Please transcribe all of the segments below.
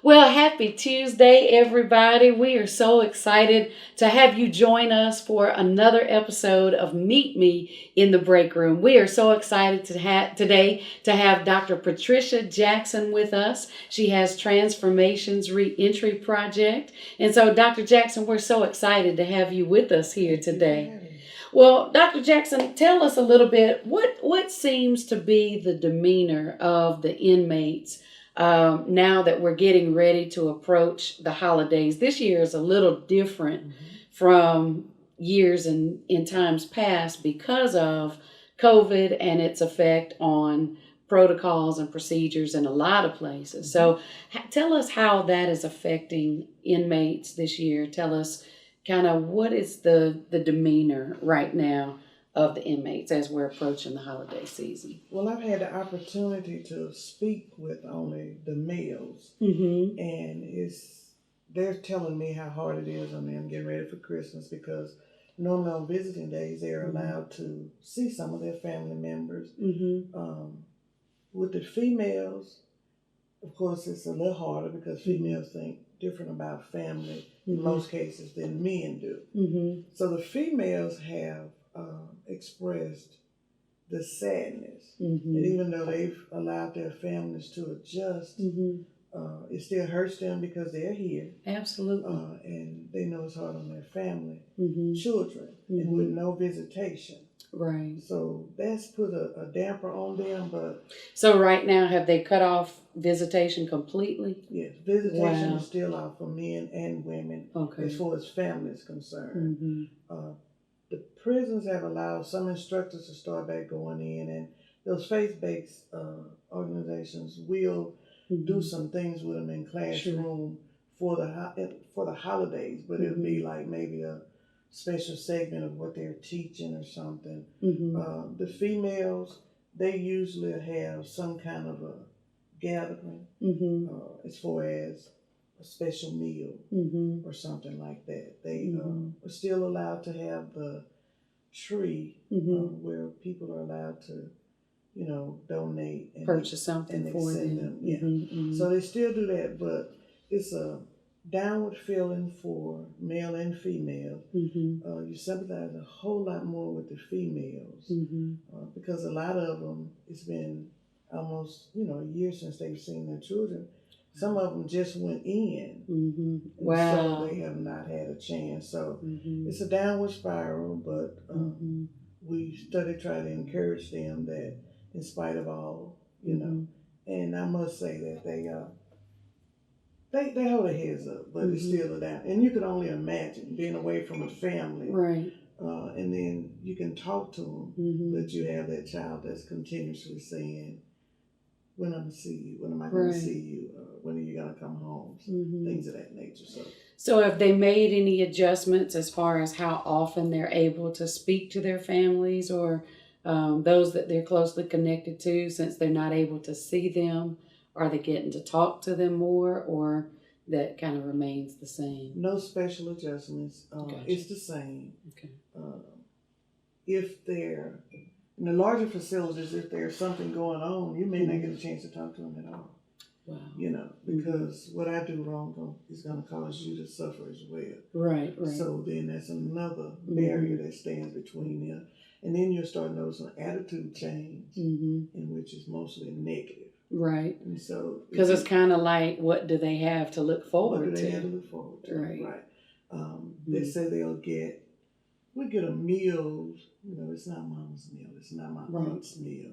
Well, happy Tuesday, everybody. We are so excited to have you join us for another episode of Meet Me in the Breakroom. We are so excited today to have Dr. Patricia Jackson with us. She has Tranzformation's Reentry project. And so, Dr. Jackson, we're so excited to have you with us here today. Well, Dr. Jackson, tell us a little bit, what seems to be the demeanor of the inmates now that we're getting ready to approach the holidays? This year is a little different from years in times past because of COVID and its effect on protocols and procedures in a lot of places. So tell us how that is affecting inmates this year. Tell us kind of what is the demeanor right now of the inmates as we're approaching the holiday season. Well, I've had the opportunity to speak with only the males, and they're telling me how hard it is on them getting ready for Christmas, because normally on visiting days they're allowed to see some of their family members. With the females, of course, it's a little harder because females think different about family in most cases than men do. So the females have expressed the sadness that even though they've allowed their families to adjust, it still hurts them because they're here. Absolutely. And they know it's hard on their family, children, and with no visitation. Right. So that's put a damper on them. But so right now, have they cut off visitation completely? Yes, visitation is still out for men and women as far as family is concerned. The prisons have allowed some instructors to start back going in, and those faith-based organizations will do some things with them in classroom for the holidays, but it'll be like maybe a special segment of what they're teaching or something. The females, they usually have some kind of a gathering as far as a special meal or something like that. They are still allowed to have the tree where people are allowed to, donate and purchase something for them. So they still do that, but it's a downward feeling for male and female. You sympathize a whole lot more with the females because a lot of them, it's been almost a year since they've seen their children. Some of them just went in, so they have not had a chance. So it's a downward spiral, but we try to encourage them that in spite of all, and I must say that they hold their heads up, but it's still a down. And you can only imagine being away from a family, right? And then you can talk to them, but you have that child that's continuously saying, "When I'm gonna see you? When am I gonna see you? When are you gonna come home?" So things of that nature. So have they made any adjustments as far as how often they're able to speak to their families or those that they're closely connected to, since they're not able to see them? Are they getting to talk to them more, or that kind of remains the same? No special adjustments. It's the same. Okay. If they're in the larger facilities, if there's something going on, you may not get a chance to talk to them at all. Wow. Because what I do wrong is going to cause you to suffer as well. Right. So then that's another barrier that stands between them. And then you'll start noticing an attitude change, in which is mostly negative. Right. And so because it's kind of like, what do they have to look forward to? What do they have to look forward to? Right. They say we get a meal, it's not mama's meal, it's not my aunt's meal.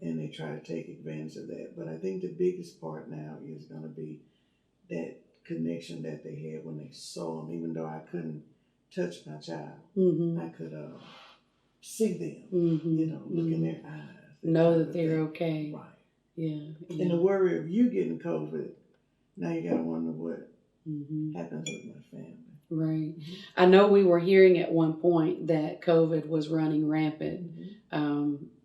And they try to take advantage of that. But I think the biggest part now is going to be that connection that they had when they saw them. Even though I couldn't touch my child, I could see them, look in their eyes. Know that they're okay. Right. Yeah. And the worry of you getting COVID, now you got to wonder what happens with my family. Right. I know we were hearing at one point that COVID was running rampant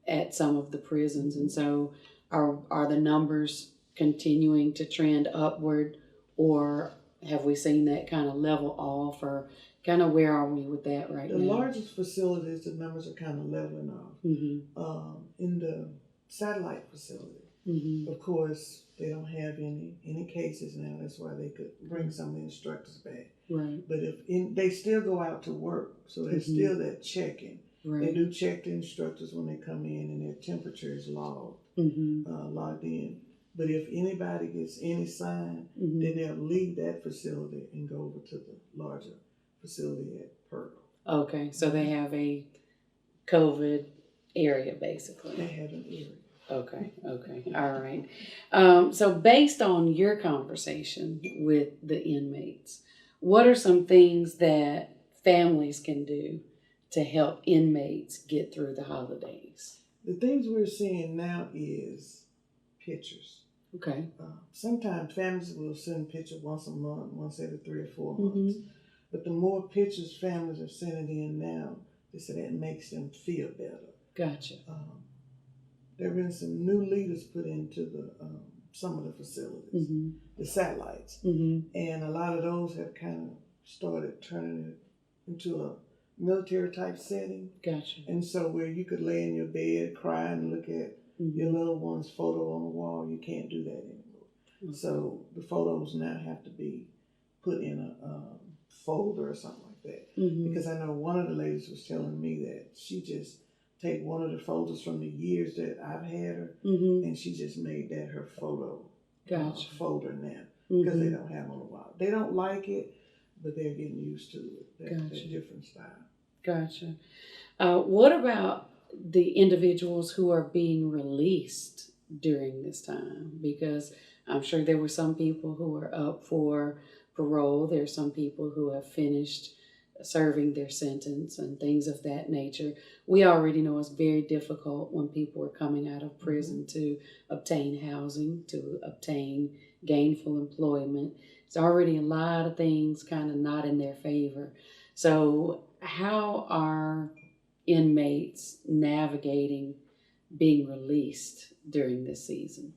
at some of the prisons. And so are the numbers continuing to trend upward, or have we seen that kind of level off, or kind of where are we with that right now? The largest facilities, the numbers are kind of leveling off. In the satellite facility, Of course, they don't have any cases now. That's why they could bring some of the instructors back. Right. But they still go out to work, so there's still that checking. Right. They do check the instructors when they come in, and their temperature is logged in. But if anybody gets any sign, then they'll leave that facility and go over to the larger facility at Pearl. Okay, so they have a COVID area, basically. They have an area. Okay, all right. So based on your conversation with the inmates, what are some things that families can do to help inmates get through the holidays? The things we're seeing now is pictures. Okay. Sometimes families will send pictures once a month, once every 3 or 4 months. But the more pictures families are sending in now, they say that makes them feel better. Gotcha. There have been some new leaders put into some of the facilities, the satellites. And a lot of those have kind of started turning it into a military type setting. Gotcha. And so where you could lay in your bed, cry, and look at your little one's photo on the wall, you can't do that anymore. So the photos now have to be put in a folder or something like that. Because I know one of the ladies was telling me that she just take one of the folders from the years that I've had her, and she just made that her photo folder now, because they don't have on a while. They don't like it, but they're getting used to it. That different style. Gotcha. What about the individuals who are being released during this time? Because I'm sure there were some people who are up for parole. There are some people who have finished serving their sentence and things of that nature. We already know it's very difficult when people are coming out of prison to obtain housing, to obtain gainful employment. It's already a lot of things kind of not in their favor. So how are inmates navigating being released during this season?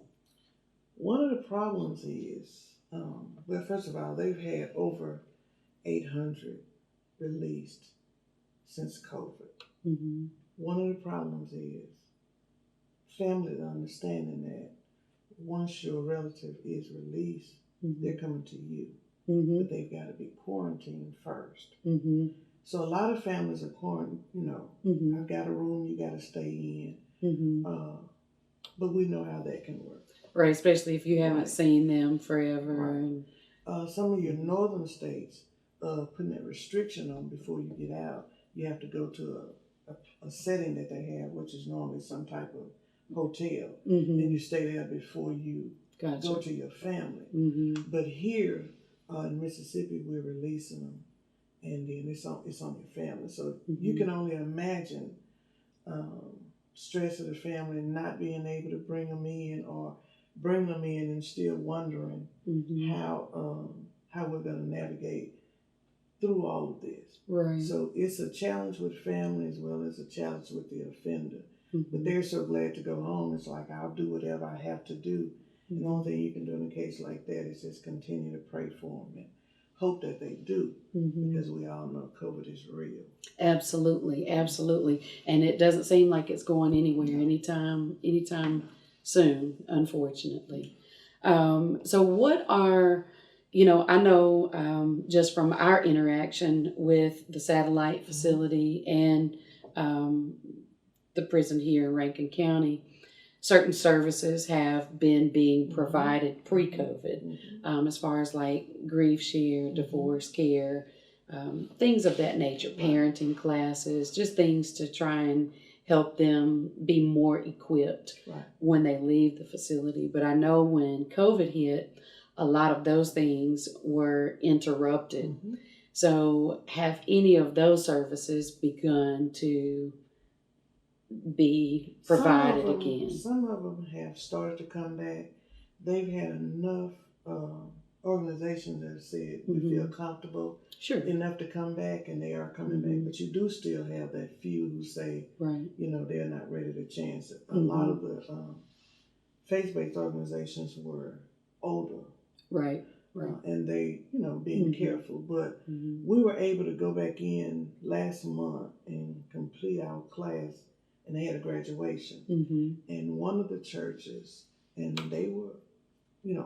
One of the problems is, well, first of all, they've had over 800 released since COVID. One of the problems is families understanding that once your relative is released, they're coming to you, but they've got to be quarantined first. So a lot of families are quarantined, I've got a room you got to stay in, but we know how that can work. Right, especially if you haven't seen them forever. Right. Some of your northern states, putting that restriction on before you get out, you have to go to a setting that they have, which is normally some type of hotel, and you stay there before you go to your family. But here in Mississippi, we're releasing them, and then it's on your family. So you can only imagine stress of the family not being able to bring them in, or bring them in and still wondering how we're going to navigate through all of this. Right. So it's a challenge with family as well as a challenge with the offender. But they're so glad to go home. It's like, I'll do whatever I have to do. And the only thing you can do in a case like that is just continue to pray for them and hope that they do, because we all know COVID is real. Absolutely. And it doesn't seem like it's going anywhere anytime soon, unfortunately. So what are, I know just from our interaction with the satellite facility and the prison here in Rankin County, certain services have been being provided pre-COVID, as far as like grief share, divorce care, things of that nature, parenting classes, just things to try and help them be more equipped when they leave the facility. But I know when COVID hit, a lot of those things were interrupted. So have any of those services begun to be provided again? Some of them have started to come back. They've had enough organizations that have said we feel comfortable enough to come back, and they are coming back. But you do still have that few who say, they're not ready to chance it. A lot of the faith-based organizations were older. And they, being careful. But we were able to go back in last month and complete our class, and they had a graduation. And one of the churches and they were,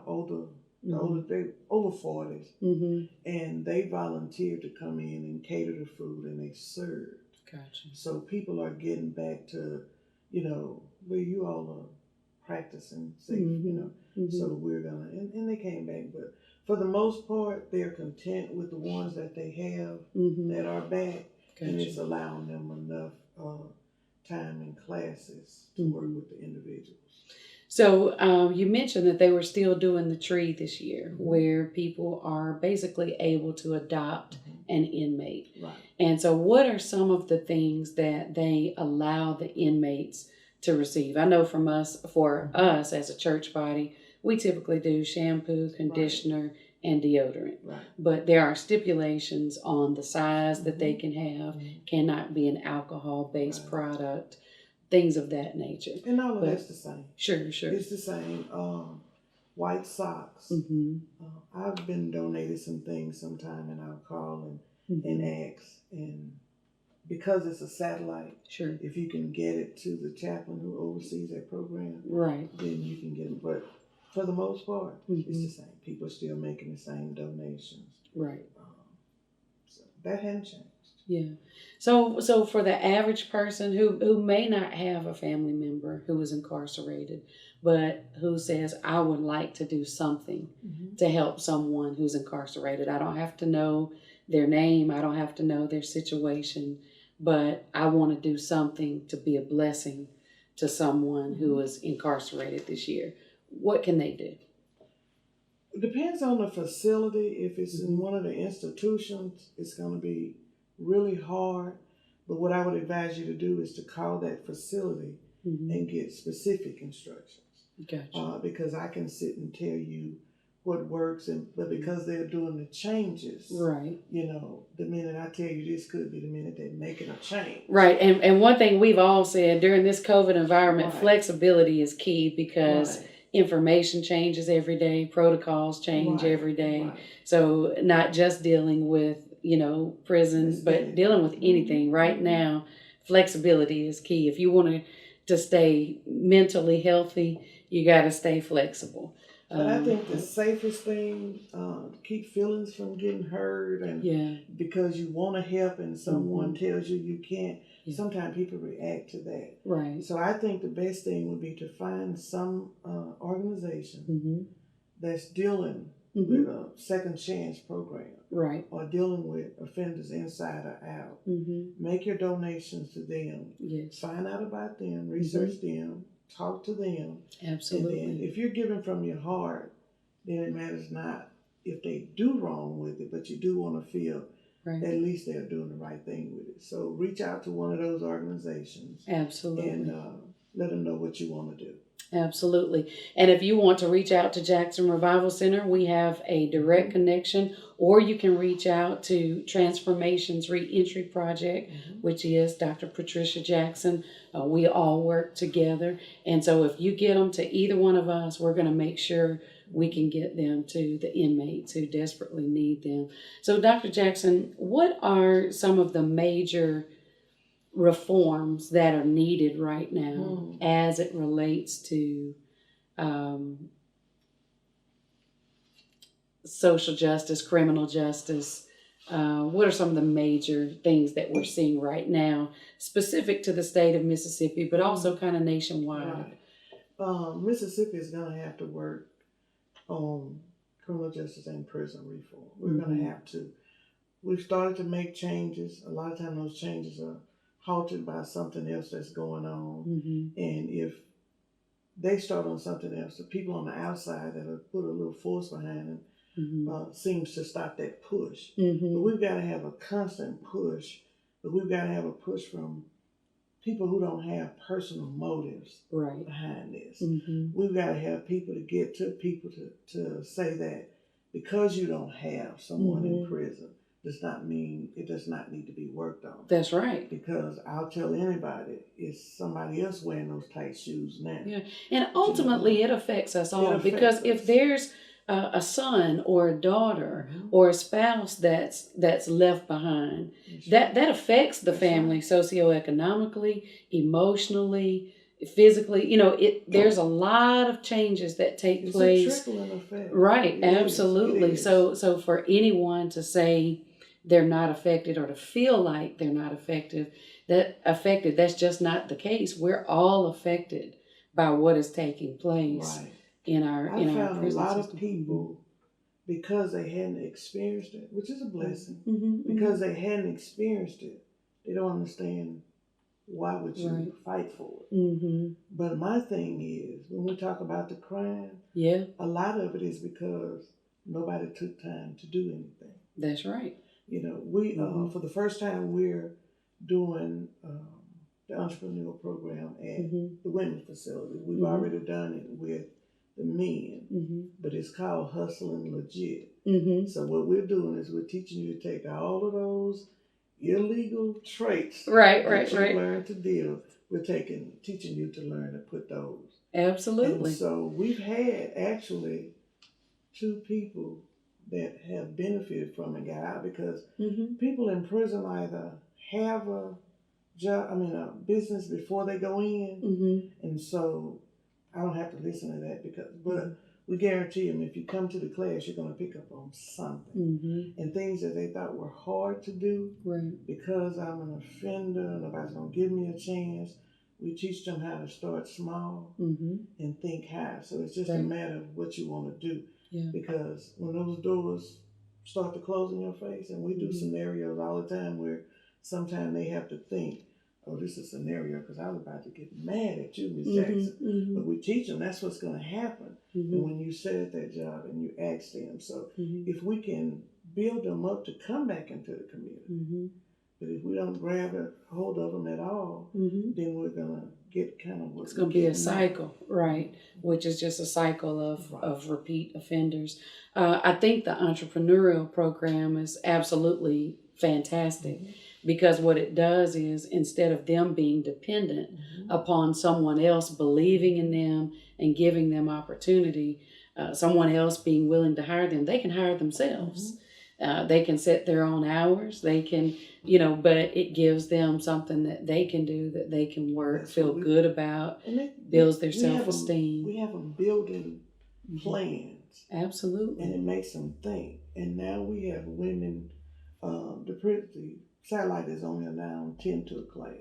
older. The older, they over 40s, and they volunteered to come in and cater the food, and they served. Gotcha. So people are getting back to, where you all are practicing safe, So we're gonna, and they came back, but for the most part, they're content with the ones that they have that are back, and it's allowing them enough time in classes to work with the individuals. So you mentioned that they were still doing the tree this year, where people are basically able to adopt an inmate. Right. And so what are some of the things that they allow the inmates to receive? I know for us as a church body, we typically do shampoo, conditioner, and deodorant. Right. But there are stipulations on the size that they can have, cannot be an alcohol-based product, things of that nature. And all of that's the same. Sure. It's the same. White socks. I've been donated some things sometime, and I'll call and ask. And because it's a satellite, if you can get it to the chaplain who oversees that program, then you can get it. But for the most part, it's the same. People are still making the same donations. Right. So that hadn't changed. Yeah. So for the average person who may not have a family member who is incarcerated, but who says, I would like to do something to help someone who's incarcerated. I don't have to know their name. I don't have to know their situation, but I want to do something to be a blessing to someone who is incarcerated this year. What can they do? It depends on the facility. If it's in one of the institutions, it's going to be really hard. But what I would advise you to do is to call that facility and get specific instructions. Gotcha. Because I can sit and tell you what works, but because they're doing the changes, right? The minute I tell you this could be the minute they're making a change. Right. And one thing we've all said during this COVID environment, flexibility is key because information changes every day, protocols change every day. Right. So not just dealing with, prisons, but dealing with anything. Right now, flexibility is key. If you want to stay mentally healthy, you got to stay flexible. But I think the safest thing to keep feelings from getting hurt, and because you want to help and someone tells you can't, sometimes people react to that. Right. So I think the best thing would be to find some organization that's dealing with a second chance program. Right. Or dealing with offenders inside or out. Make your donations to them. Yes. Find out about them, research them, talk to them. Absolutely. And then if you're giving from your heart, then it matters not if they do wrong with it, but you do want to feel at least they're doing the right thing with it. So reach out to one of those organizations. Absolutely. And let them know what you want to do. Absolutely. And if you want to reach out to Jackson Revival Center, we have a direct connection, or you can reach out to Tranzformation's Reentry Project, which is Dr. Patricia Jackson. We all work together. And so if you get them to either one of us, we're going to make sure we can get them to the inmates who desperately need them. So Dr. Jackson, what are some of the major reforms that are needed right now as it relates to social justice, criminal justice? What are some of the major things that we're seeing right now, specific to the state of Mississippi, but also kind of nationwide? Right. Mississippi is going to have to work on criminal justice and prison reform. We're going to have to. We've started to make changes. A lot of times those changes are halted by something else that's going on. And if they start on something else, the people on the outside that have put a little force behind them seems to stop that push. But we've got to have a constant push, but we've got to have a push from people who don't have personal motives behind this. We've got to have people to get to people to say that because you don't have someone in prison, does not mean it does not need to be worked on. That's right. Because I'll tell anybody, it's somebody else wearing those tight shoes now. Yeah, and ultimately it affects us all because if there's a son or a daughter or a spouse that's left behind, that affects the family socioeconomically, emotionally, physically, there's a lot of changes that take place. It's a trickling effect. Right, absolutely. So for anyone to say they're not affected or to feel like they're not affected, that's just not the case. We're all affected by what is taking place in our prison system. I found a lot of people, because they hadn't experienced it, which is a blessing, because they hadn't experienced it, they don't understand why would you fight for it. But my thing is, when we talk about the crime, a lot of it is because nobody took time to do anything. That's right. We for the first time we're doing the entrepreneurial program at the women's facility. We've already done it with the men, but it's called Hustling Legit. So what we're doing is we're teaching you to take all of those illegal traits that you learn to deal. We're teaching you to learn to put those. Absolutely. And so we've had actually 2 people that have benefited from and got out, because people in prison either have a job, a business before they go in, and so I don't have to listen to that but we guarantee them if you come to the class, you're going to pick up on something. And things that they thought were hard to do, because I'm an offender, nobody's going to give me a chance. We teach them how to start small and think high. So it's just a matter of what you want to do. Because when those doors start to close in your face, and we do scenarios all the time where sometimes they have to think, oh, this is a scenario because I was about to get mad at you, Miss Jackson. But we teach them that's what's going to happen. And when you sit at that job and you ask them. So if we can build them up to come back into the community, but if we don't grab a hold of them at all, then we're going to get kind of it's going to be a cycle, which is just a cycle of repeat offenders. I think the entrepreneurial program is absolutely fantastic. Because what it does is, instead of them being dependent upon someone else believing in them and giving them opportunity, someone else being willing to hire them, they can hire themselves. They can set their own hours. They can, but it gives them something that they can do, that they can work, feel good about, builds their self-esteem. We have them building plans. Absolutely. And it makes them think. And now we have women, the satellite is only allowing 10 to a class.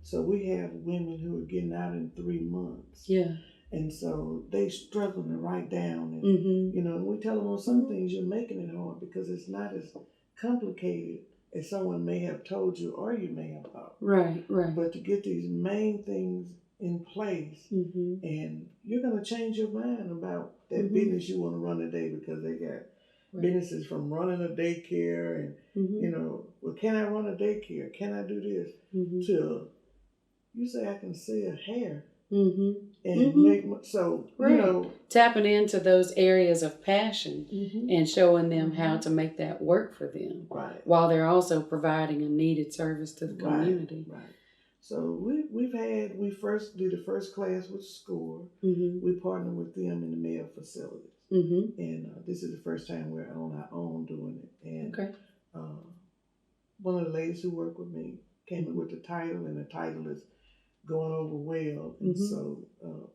So we have women who are getting out in 3 months. And so they struggle to write down. And, we tell them on some things you're making it hard because it's not as complicated as someone may have told you or you may have thought. Right. But to get these main things in place, and you're going to change your mind about that business you want to run today, because they got businesses from running a daycare and, well, can I run a daycare? Can I do this? To, you say I can sell hair and make, so, tapping into those areas of passion and showing them how to make that work for them while they're also providing a needed service to the community. So we first did the first class with SCORE. We partnered with them in the male facilities. And this is the first time we're on our own doing it. And one of the ladies who worked with me came up with the title, and the title is going over well. And so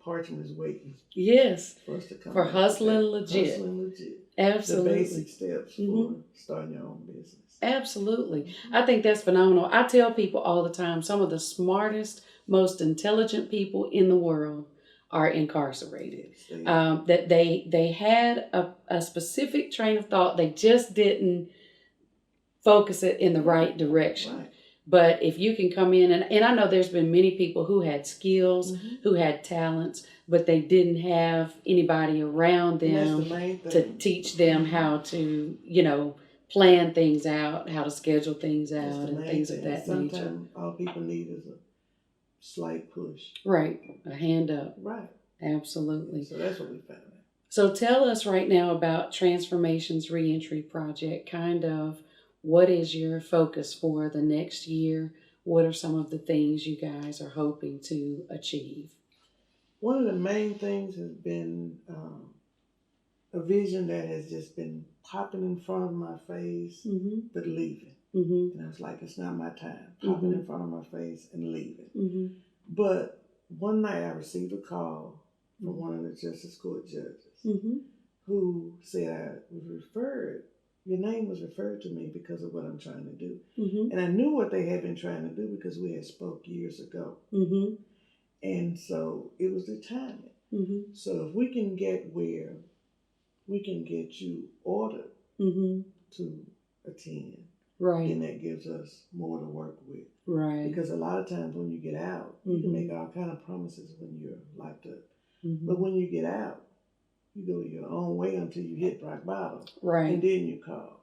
Parchment is waiting. Yes. For us to come for Hustling Legit. Hustling Legit. Absolutely. The basic steps for starting your own business. Absolutely. I think that's phenomenal. I tell people all the time, some of the smartest, most intelligent people in the world are incarcerated. That they had a specific train of thought. They just didn't focus it in the right direction. But if you can come in, and I know there's been many people who had skills, who had talents, but they didn't have anybody around them to teach them how to, plan things out, how to schedule things out, and things of that nature. Sometimes all people need is a slight push. Right. A hand up. Right. Absolutely. So that's what we found out. So tell us right now about Tranzformation's Reentry project. Kind of, what is your focus for the next year? What are some of the things you guys are hoping to achieve? One of the main things has been a vision that has just been popping in front of my face, but leaving. And I was like, it's not my time. Popping in front of my face and leaving. But one night I received a call from one of the Justice Court judges who said I was referred. Your name was referred to me because of what I'm trying to do. And I knew what they had been trying to do because we had spoke years ago. And so it was the timing. So if we can get where we can get you ordered to attend, then that gives us more to work with. Because a lot of times when you get out, you can make all kind of promises when you're locked up. But when you get out, you go your own way until you hit rock bottom. And then you call.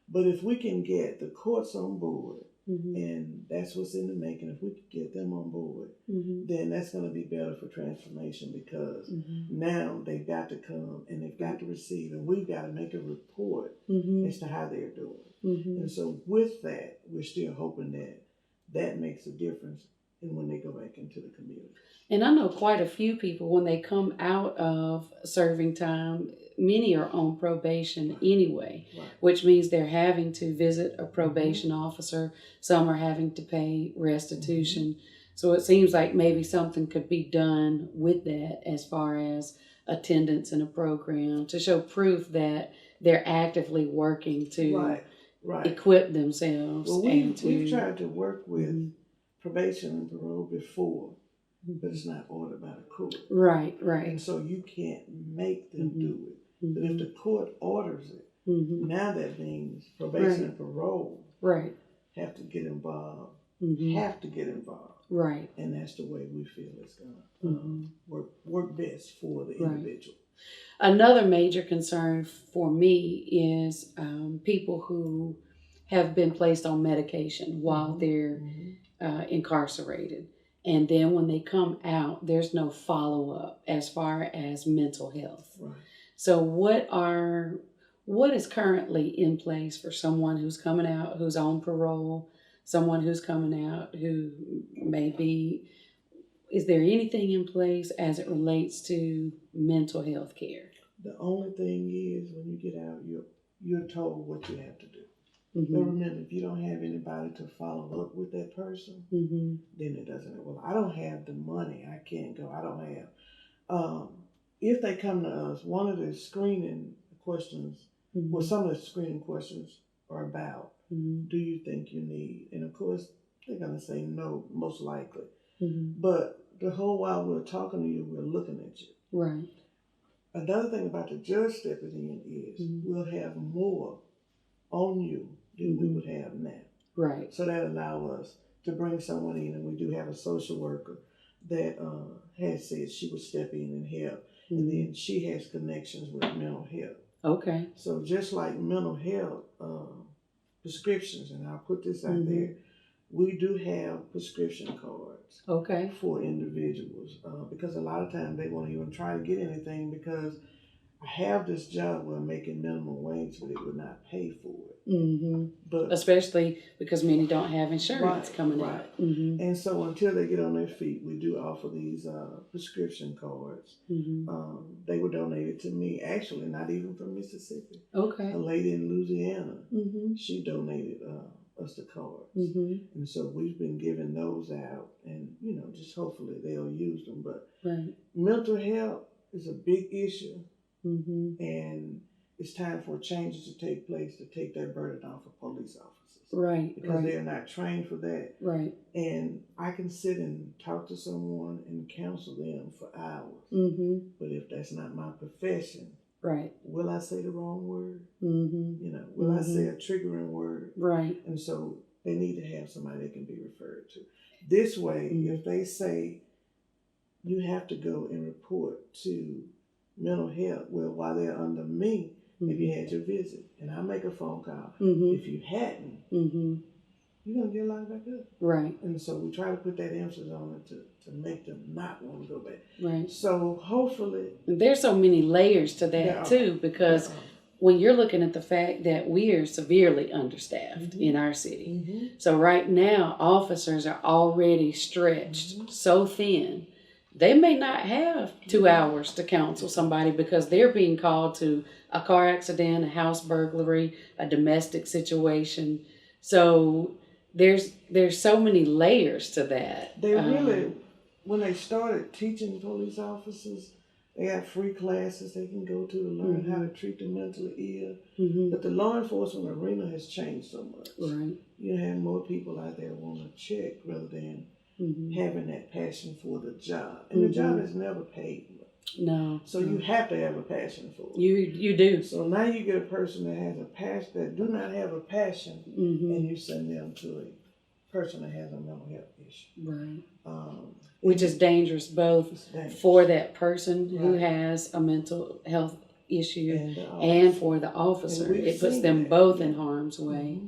But if we can get the courts on board, and that's what's in the making, if we can get them on board, then that's going to be better for transformation, because now they've got to come and they've got to receive, and we've got to make a report as to how they're doing. And so with that, we're still hoping that that makes a difference in when they go back into the community. And I know quite a few people, when they come out of serving time, many are on probation anyway, which means they're having to visit a probation officer. Some are having to pay restitution. So it seems like maybe something could be done with that as far as attendance in a program to show proof that they're actively working to equip themselves. Well, we've tried to work with probation and parole before, but it's not ordered by the court. And so you can't make them do it. But if the court orders it, now that means probation and parole have to get involved. Have to get involved. And that's the way we feel it's going to work best for the individual. Another major concern for me is people who have been placed on medication while they're incarcerated. And then when they come out, there's no follow-up as far as mental health. So what is currently in place for someone who's coming out, who's on parole, someone who's coming out who is there anything in place as it relates to mental health care? The only thing is, when you get out, you're told what you have to do. But remember, if you don't have anybody to follow up with that person, then it doesn't. Well, I don't have the money. I can't go. I don't have. If they come to us, one of the screening questions, well, some of the screening questions are about, do you think you need? And of course, they're going to say no, most likely. But the whole while we're talking to you, we're looking at you. Another thing about the judge stepping in is we'll have more on you than we would have now. So that allows us to bring someone in, and we do have a social worker that has said she would step in and help. And then she has connections with mental health. So just like mental health prescriptions, and I'll put this out there, we do have prescription cards for individuals because a lot of times they won't even try to get anything because I have this job where I'm making minimum wage, but it would not pay for it. But especially because many don't have insurance coming out. And so until they get on their feet, we do offer these prescription cards. They were donated to me, actually, not even from Mississippi. A lady in Louisiana, she donated us the cards. And so we've been giving those out, and just hopefully they'll use them. But mental health is a big issue. And it's time for changes to take place to take that burden off of police officers. Because they're not trained for that. And I can sit and talk to someone and counsel them for hours. But if that's not my profession, will I say the wrong word? Will I say a triggering word? And so they need to have somebody they can be referred to. This way, if they say you have to go and report to mental health, well, while they're under me, if you had your visit, and I make a phone call, if you hadn't, you're going to get locked back up. And so we try to put that emphasis on it to make them not want to go back. So hopefully... There's so many layers to that too, because when you're looking at the fact that we are severely understaffed in our city. So right now, officers are already stretched so thin. They may not have 2 hours to counsel somebody because they're being called to a car accident, a house burglary, a domestic situation. So there's so many layers to that. They really, when they started teaching police officers, they got free classes they can go to learn how to treat the mentally ill. But the law enforcement arena has changed so much. Right. You have more people out there want to check rather than having that passion for the job. And the job is never paid much. No. So you have to have a passion for it. You do. So now you get a person that has a passion, that do not have a passion, and you send them to a person that has a mental health issue. Right. Which is dangerous both for that person who has a mental health issue and for the officer. It puts them both in harm's way.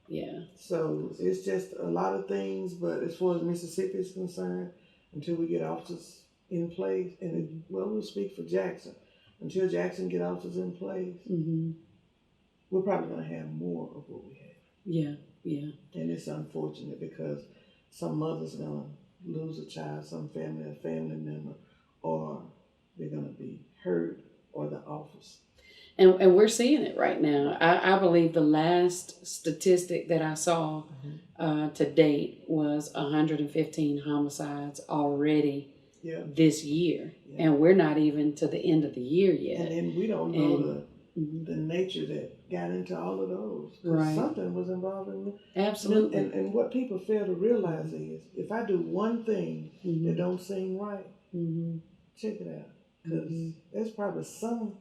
Yeah. So it's just a lot of things, but as far as Mississippi is concerned, until we get officers in place, and we'll speak for Jackson, until Jackson get officers in place, we're probably going to have more of what we have. Yeah, yeah. And it's unfortunate because some mother's going to lose a child, some family, a family member, or they're going to be hurt, or the officer. And we're seeing it right now. I believe the last statistic that I saw to date was 115 homicides already this year. Yeah. And we're not even to the end of the year yet. And then we don't know the nature that got into all of those. Right. Something was involved in it. Absolutely. And what people fail to realize is, if I do one thing that don't seem right, check it out. Because there's probably some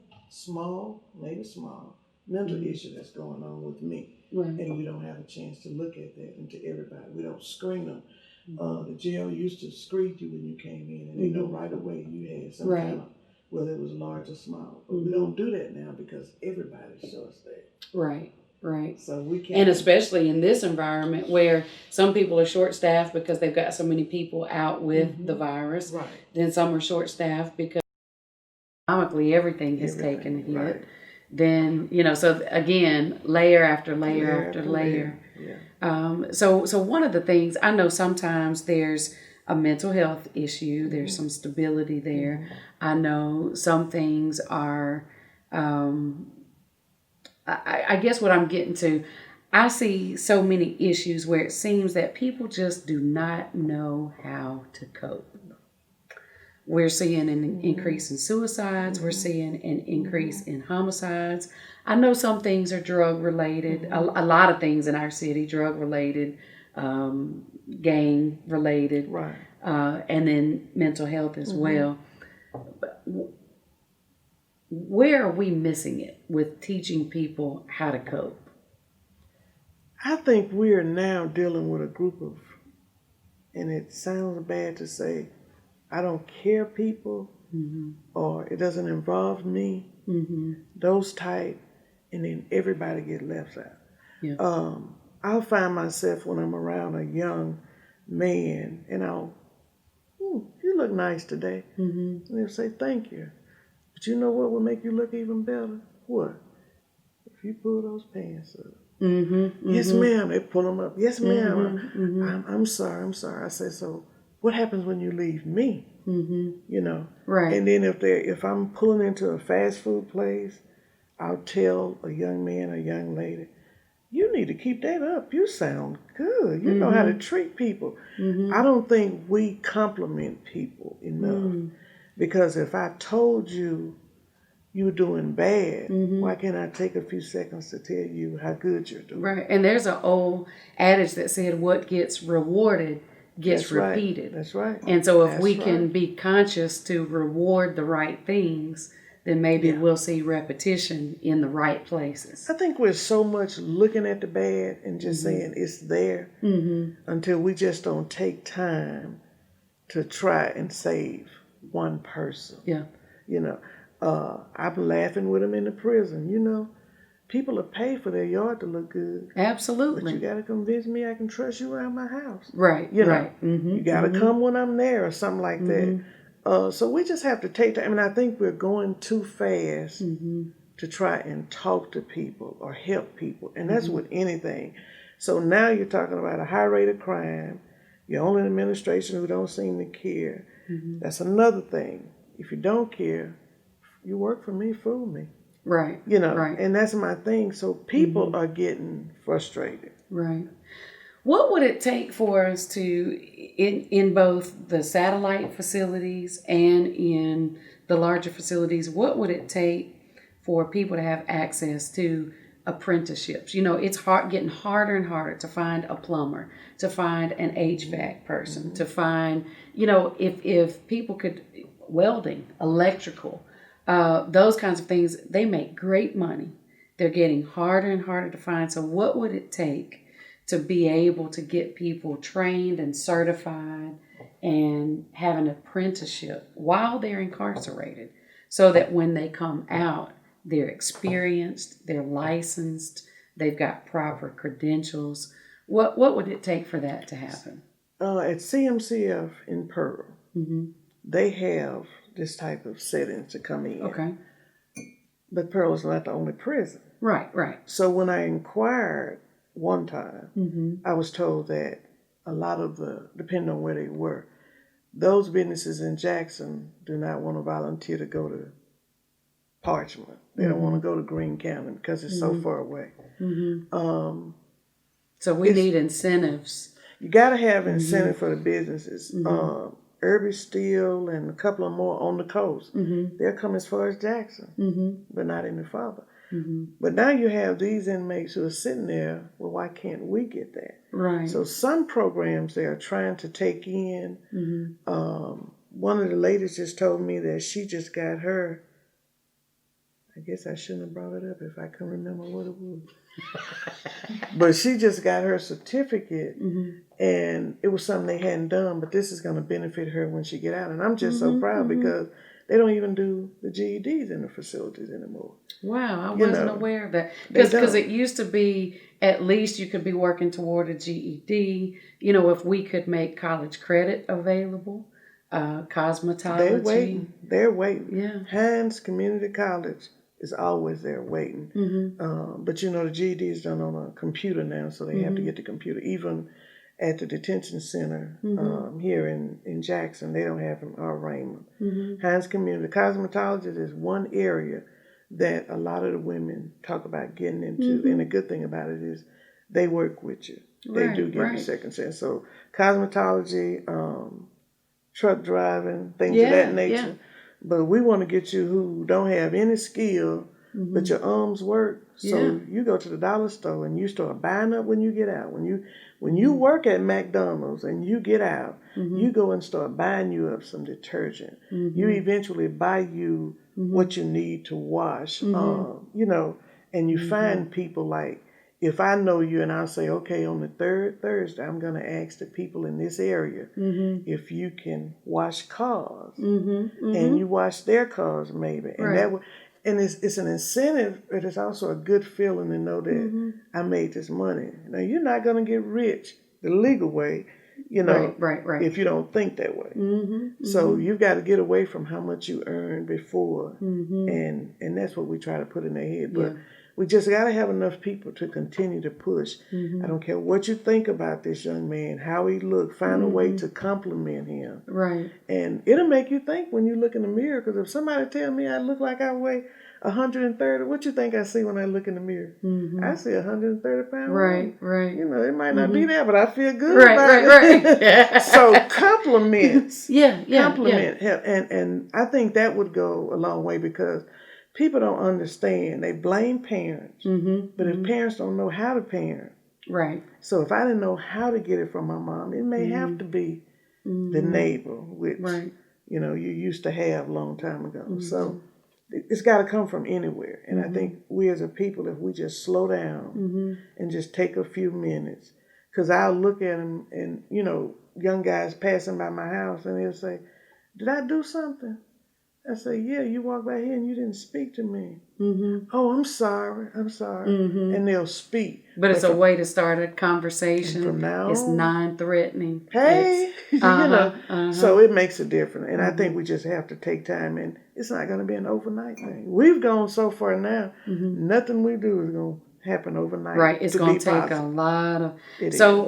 maybe small, mental issue that's going on with me. Right. And we don't have a chance to look at that and to everybody. We don't screen them. The jail used to screen you when you came in, and they know right away you had some kind of, whether it was large or small. But we don't do that now because everybody shows that. Right. Right. So we can't. And especially in this environment where some people are short-staffed because they've got so many people out with the virus. Right. Then some are short-staffed because economically everything has taken a hit. Right. Then, so again, layer after layer after layer. Yeah. So one of the things, I know sometimes there's a mental health issue, there's some stability there. I know some things are, I guess what I'm getting to, I see so many issues where it seems that people just do not know how to cope. We're seeing an increase in suicides. We're seeing an increase in homicides. I know some things are drug related. A lot of things in our city, drug related, gang related, right. And then mental health as well. But where are we missing it with teaching people how to cope? I think we are now dealing with a group of, and it sounds bad to say, I don't care people, or it doesn't involve me, those type, and then everybody get left out. Yeah. I'll find myself when I'm around a young man, and you look nice today. And they'll say, thank you. But you know what will make you look even better? What? If you pull those pants up. Yes, ma'am. They pull them up. Yes, ma'am. I'm sorry. I say, so what happens when you leave me? Right. And then if I'm pulling into a fast food place, I'll tell a young man or young lady, you need to keep that up. You sound good. You know how to treat people. I don't think we compliment people enough. Because if I told you you're doing bad, why can't I take a few seconds to tell you how good you're doing? Right. And there's an old adage that said, what gets rewarded gets repeated. That's right. And so if we can be conscious to reward the right things, then maybe we'll see repetition in the right places. I think we're so much looking at the bad and just saying it's there until we just don't take time to try and save one person. Yeah. I'm laughing with them in the prison, People are paid for their yard to look good. Absolutely. But you got to convince me I can trust you around my house. Right, right. You got to come when I'm there or something like that. So we just have to take time. I mean, I think we're going too fast to try and talk to people or help people. And that's with anything. So now you're talking about a high rate of crime. You're only an administration who don't seem to care. That's another thing. If you don't care, you work for me, fool me. Right. Right. And that's my thing. So people are getting frustrated. Right. What would it take for us to, in both the satellite facilities and in the larger facilities, what would it take for people to have access to apprenticeships? It's getting harder and harder to find a plumber, to find an HVAC person, to find, if people could, welding, electrical, those kinds of things, they make great money. They're getting harder and harder to find. So what would it take to be able to get people trained and certified and have an apprenticeship while they're incarcerated, so that when they come out, they're experienced, they're licensed, they've got proper credentials? What would it take for that to happen? At CMCF in Pearl, they have this type of settings to come in. Okay. But Pearl is not the only prison. Right. So when I inquired one time, I was told that a lot of depending on where they were, those businesses in Jackson do not want to volunteer to go to Parchment. They don't want to go to Greene County because it's so far away. So we need incentives. You got to have incentive for the businesses. Irby Steel and a couple of more on the coast. They'll come as far as Jackson, but not any farther. But now you have these inmates who are sitting there, well, why can't we get that? Right. So some programs they are trying to take in. One of the ladies just told me that she just got her, I guess I shouldn't have brought it up if I can remember what it was. But she just got her certificate, and it was something they hadn't done, but this is going to benefit her when she get out. And I'm just so proud because they don't even do the GEDs in the facilities anymore. Wow, I wasn't aware of that. Because it used to be at least you could be working toward a GED. If we could make college credit available, cosmetology. They're waiting. Yeah. Hines Community College is always there waiting. But the GED is done on a computer now, so they have to get the computer. Even at the detention center here in Jackson, they don't have them, or Raymond. Hines Community Cosmetology is one area that a lot of the women talk about getting into. And the good thing about it is they work with you. They do give you second chance. So cosmetology, truck driving, things of that nature. Yeah. But we want to get you who don't have any skill, but your arms work. So you go to the dollar store and you start buying up when you get out. When you work at McDonald's and you get out, you go and start buying you up some detergent. You eventually buy you what you need to wash, and you find people like, if I know you and I'll say, okay, on the third Thursday, I'm going to ask the people in this area if you can wash cars. And you wash their cars maybe. And and it's an incentive, but it's also a good feeling to know that I made this money. Now, you're not going to get rich the legal way, right. if you don't think that way. So you've got to get away from how much you earned before. And that's what we try to put in their head. But we just got to have enough people to continue to push. I don't care what you think about this young man, how he look, find a way to compliment him. Right. And it'll make you think when you look in the mirror, because if somebody tell me I look like I weigh 130, what you think I see when I look in the mirror? I see 130 pounds. Right. It might not be there, but I feel good right. it. So compliments. Compliment help. And I think that would go a long way, because people don't understand. They blame parents, but if parents don't know how to parent. Right. So if I didn't know how to get it from my mom, it may have to be the neighbor, which, you used to have a long time ago. So it's got to come from anywhere. And I think we as a people, if we just slow down and just take a few minutes, because I'll look at them and, young guys passing by my house and they'll say, did I do something? I say, yeah, you walked by here and you didn't speak to me. Oh, I'm sorry. And they'll speak. But it's a way to start a conversation. From now it's non-threatening. Hey, So it makes a difference. And I think we just have to take time, and it's not going to be an overnight thing. We've gone so far now, nothing we do is going to happen overnight. Right, it's going to take a lot of...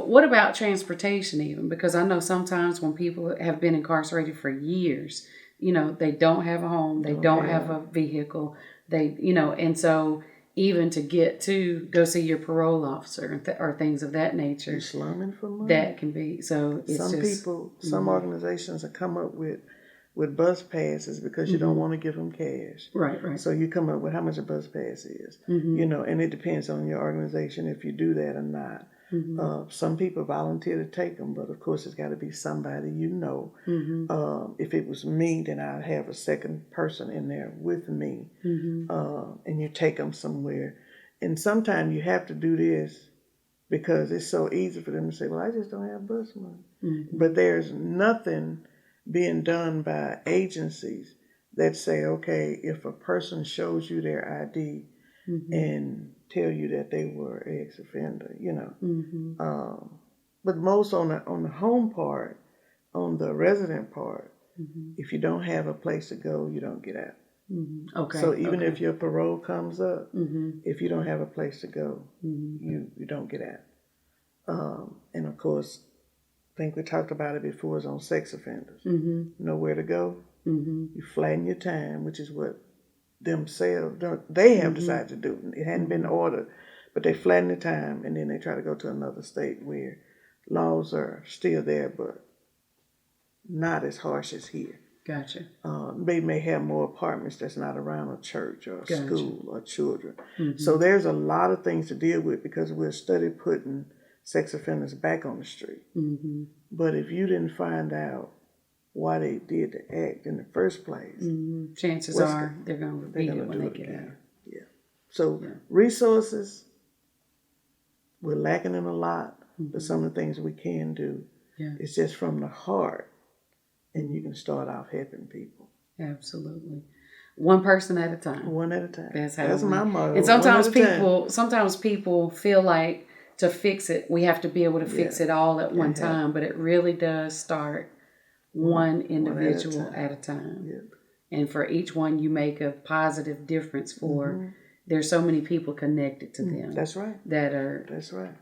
What about transportation even? Because I know sometimes when people have been incarcerated for years, they don't have a home, they don't have a vehicle, and so even to get to go see your parole officer or things of that nature. You're slumming for money. That can be, so it's some organizations have come up with bus passes because you don't want to give them cash. Right. So you come up with how much a bus pass is, and it depends on your organization if you do that or not. Some people volunteer to take them, but of course it's got to be somebody you know. If it was me, then I'd have a second person in there with me, and you take them somewhere. And sometimes you have to do this because it's so easy for them to say, well, I just don't have bus money. But there's nothing being done by agencies that say, okay, if a person shows you their ID and tell you that they were ex-offender, but most on the home part, on the resident part, if you don't have a place to go, you don't get out. Okay. So even if your parole comes up, if you don't have a place to go, you don't get out. And of course, I think we talked about it before, is on sex offenders. Nowhere to go. You flatten your time, which is what themselves, they have decided to do. It hadn't been ordered, but they flatten the time and then they try to go to another state where laws are still there, but not as harsh as here. Gotcha. They may have more apartments that's not around a church or a school or children. So there's a lot of things to deal with because we're study putting sex offenders back on the street. But if you didn't find out why they did the act in the first place, chances are they're going to repeat it when they get out. Yeah. So resources, we're lacking in a lot, but some of the things we can do, it's just from the heart, and you can start off helping people. Absolutely. One person at a time. One at a time. That's my motto. And sometimes people feel like to fix it, we have to be able to fix it all at one time, but it really does start one individual at a time. And for each one, you make a positive difference for. There's so many people connected to them. That's right. That are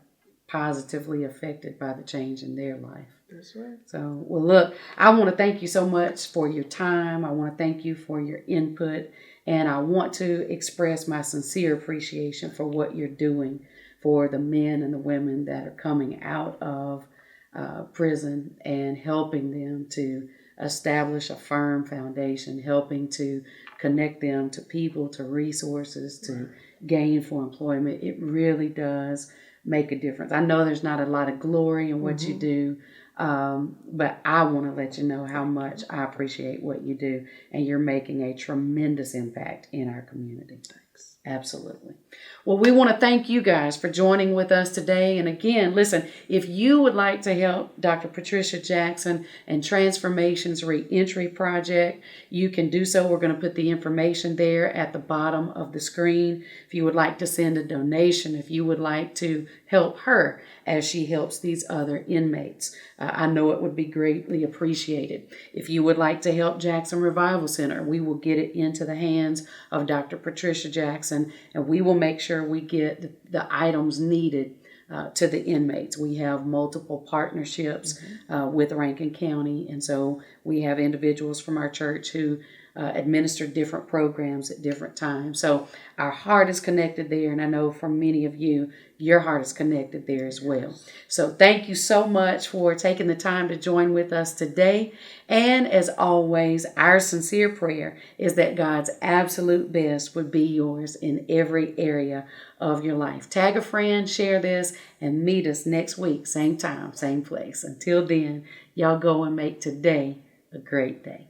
positively affected by the change in their life. That's right. So, well, look, I want to thank you so much for your time. I want to thank you for your input. And I want to express my sincere appreciation for what you're doing for the men and the women that are coming out of prison and helping them to establish a firm foundation, helping to connect them to people, to resources, to gainful employment. It really does make a difference. I know there's not a lot of glory in what you do, but I want to let you know how much I appreciate what you do, and you're making a tremendous impact in our community. Thanks. Absolutely. Well, we want to thank you guys for joining with us today. And again, listen, if you would like to help Dr. Patricia Jackson and Tranzformation's Reentry Project, you can do so. We're going to put the information there at the bottom of the screen. If you would like to send a donation, if you would like to help her as she helps these other inmates, I know it would be greatly appreciated. If you would like to help Jackson Revival Center, we will get it into the hands of Dr. Patricia Jackson, and we will make sure we get the items needed to the inmates. We have multiple partnerships with Rankin County, and so we have individuals from our church who administer different programs at different times. So our heart is connected there, and I know for many of you, your heart is connected there as well. So thank you so much for taking the time to join with us today. And as always, our sincere prayer is that God's absolute best would be yours in every area of your life. Tag a friend, share this, and meet us next week, same time, same place. Until then, y'all go and make today a great day.